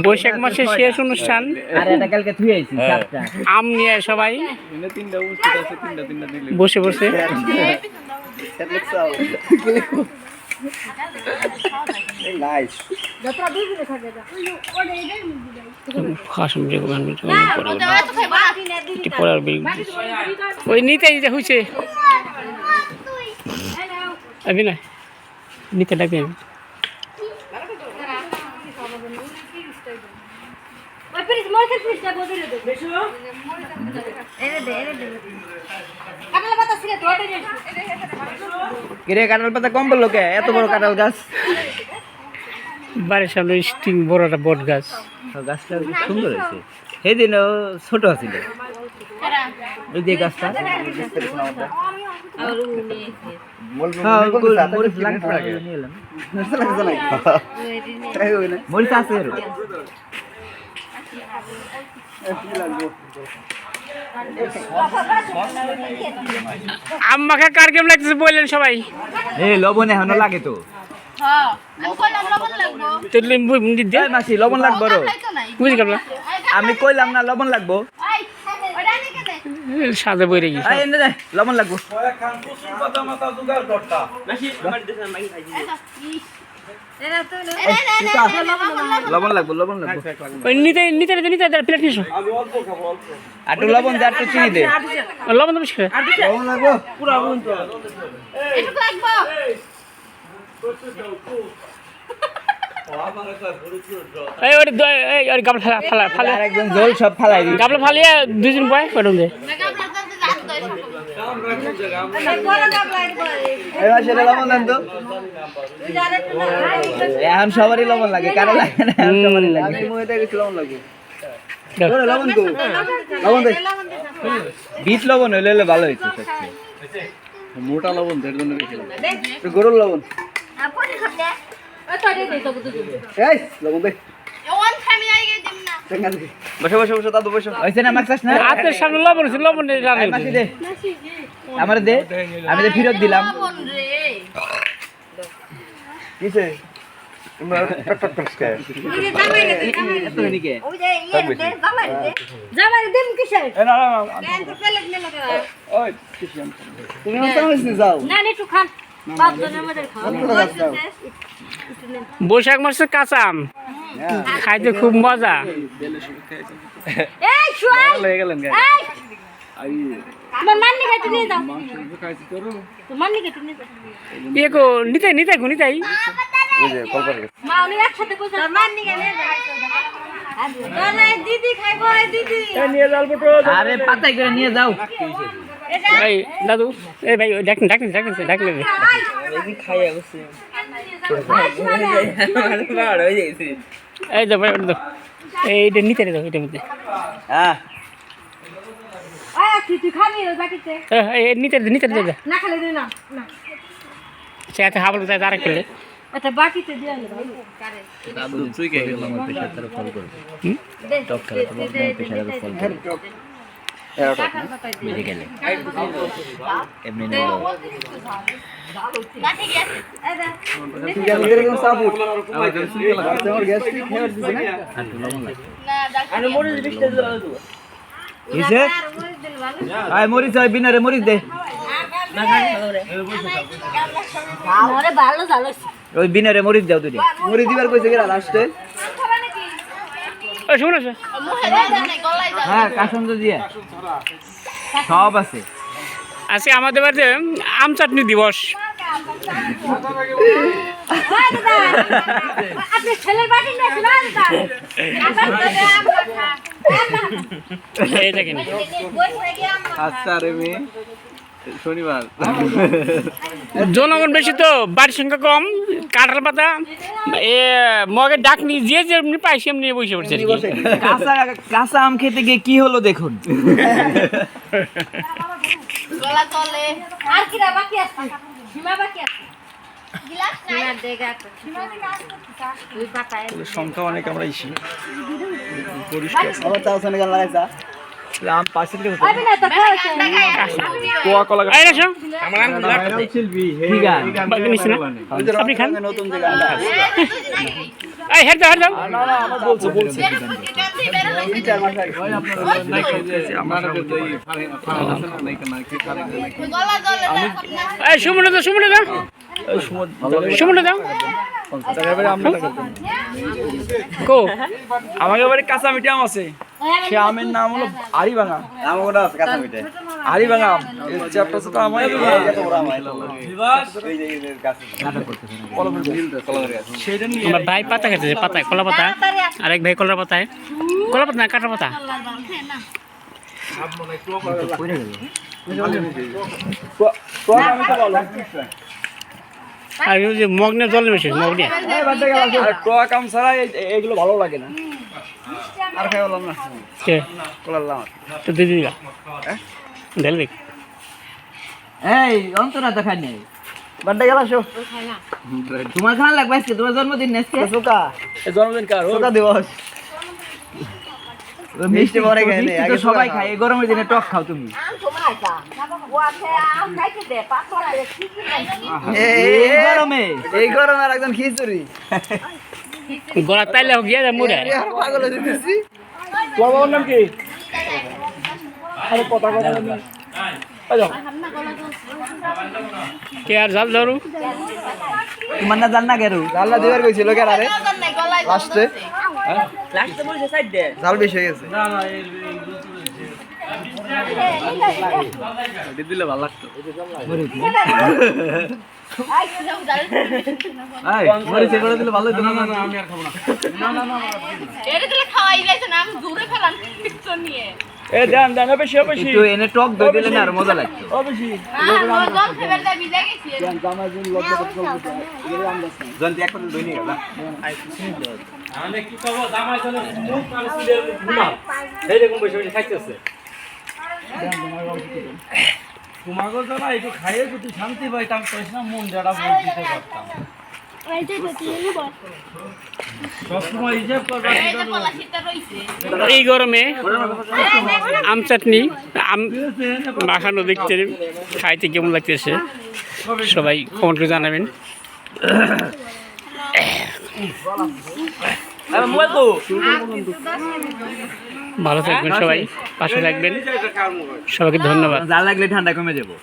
বৈশাখ মাসের শেষ অনুষ্ঠান। আর এটা কালকে থুই আইছি সাতটা আম নিয়ে সবাই বসে বসে ওই নিতে নিতে হয়েছে না নিতে ডাকবে কিরে কাঁঠাল পাতা কম বললো কে এত বড় কাঁঠাল গাছ বাড়ির সামনে স্টিং বড় একটা বট গাছ গাছটা সুন্দর হয়েছে সেদিন ছোট ছিল ওই যে গাছটা মরিচ আছে আম্মাকে কার কেমন লাগতেছে বললেন সবাই লবণ এখনো লাগে তো মাসি লবণ লাগবো বুঝি গেল আমি কইলাম না লবণ লাগবো সাজে বইরে গেছে লবণ লাগবো লবণ লাগবো লবণ লাগবো নিতে নিতে নিতে প্লেট নিস একটু লবণ দে একটু চিনি দে লবণ তো বেশি লবণ লাগবো পুরো এই ওই গাবলা ফালা ফালা একদম জল সব ফালাই দি গাবলা ফালিয়ে দুদিন পরে পড়ুন দে লবণ দেন তো এখন সবারই লবণ লাগে কারো লাগে না সবারই লাগে লবণ লাগবে লবণ তো লবণ দে বিট লবণ হইলে ভালো হইতো মোটা লবণ দেড় জন্য গরুর লবণ বসে বসে বসে দাদু বসে হয়েছে না মাছ না হাতের সামনে লবণ আছে লবণ দে আমার দে আমি তো ফেরত দিলাম কিসে বৈশাখ মাসের কাঁচা আম খাইতে খুব মজা নিতে নিতে নিতাই আরে পাতাই করে নিয়ে যাও এই দাদু এই ভাই ডাকনি ডাকনি ডাকনি ডাকলে এই তো ভাই এইটা নিতে দাও এটার মধ্যে হ্যাঁ নিতে নিতে দে সে এত হাবল তাই তারা খেলে আচ্ছা বাকিতে দিয়ে দাদু তুই কে গেল আমার পেশার তার ফল করবে টক খেলা তো আমার পেশার ফল করবে মেরে গেলে এমনি না মরিচ বিনারে মরিচ দে ওই বিনারে মরিচ দাও তুই মরিচ দিবার কইছে গেলা লাস্টে হ্যাঁ কাসন্দ দিয়া সব আছে আজকে আমাদের বাড়িতে আম চাটনি দিবস আচ্ছা রে মেয়ে শনিবার জনগণ বেশি তো বাড়ির সংখ্যা কম কাঁঠাল পাতা মগে ডাকনি যে যেমনি পাই সেমনি বসে পড়ছে কাঁচা আম খেতে গিয়ে কি হলো দেখুন সংখ্যা অনেক আমরা ইসি আবার চাও লাগাইছা আম পার্সেন্টে হতো আরে না তো খাওয়াছে কোয়া কলা এই আসো ঠিক আছে বাকি নিছি না আপনি খান নতুন জায়গা এই হেড দাও না না আমার বলছে তিন চার মাস আগে এই সুমনে দাও সুমনে দাও কো আমাকে বাড়ি কাঁচা মিঠে আম আছে সে আমের নাম হলো আরিভাঙা আমগোটা আছে কাঁচা মিঠে আরিভাঙা আম চ্যাপ্টার তো আমার এত বড় আমার এই যে গাছ সেটা নিয়ে আমার ভাই পাতা খেতেছে পাতা কলা পাতা আরেক ভাই কলার পাতায় কলা পাতা না কাটা পাতা আমি তো বলো আর ওই যে মগ্নে জল মেশে মগ্নে আর টোয়া কাম ছাড়া এগুলো ভালো লাগে না আর খাই বললাম না কে কলার লাম তো দিদি দিলা ঢেলবি এই অন্তরা তো খাই নাই বান্ডা গেল শো তোমার খাওয়া লাগবে আজকে তোমার জন্মদিন আজকে সুকা এই জন্মদিন কার সুকা দিবস মিষ্টি পরে খায় না, মিষ্টি তো আগে সবাই সুগা খায় এই গরমের দিনে টক খাও তুমি এই গরমে এই গরমে আর একজন খিচুড়ি গলা তাইলে গিয়ে যা মুড়ে পাগল হয়ে দিতেছি তোমার বাবার নাম কি আরে কথা কথা কে আর জাল ধরু তোমার না জান না গেরু আল্লাহ দিবার কইছিল কে আরে লাস্টে লাস্টে বলছে সাইড দে জাল বেশি হয়ে গেছে দিলে ভালো লাগতো এই মরিচে করে দিলে ভালো হতো না না আমি আর খাবো না এ দেন দেন বেশি বেশি একটু এনে টক দই দিলে না আর মজা লাগতো বেশি জন্তি এক পাতা দই নিয়ে গেল তোমাকে যারা একটু খাইয়ে যদি শান্তি পাইতাম কইস না মন যারা বল দিতে পারতাম সবসময় হিসেব করবা এই গরমে আম চাটনি আম মাখানো দেখতে খাইতে কেমন লাগতেছে সবাই কমেন্ট করে জানাবেন মোবাইল তো ভালো থাকবেন সবাই পাশে থাকবেন সবাইকে ধন্যবাদ যা লাগলে ঠান্ডা কমে যাবো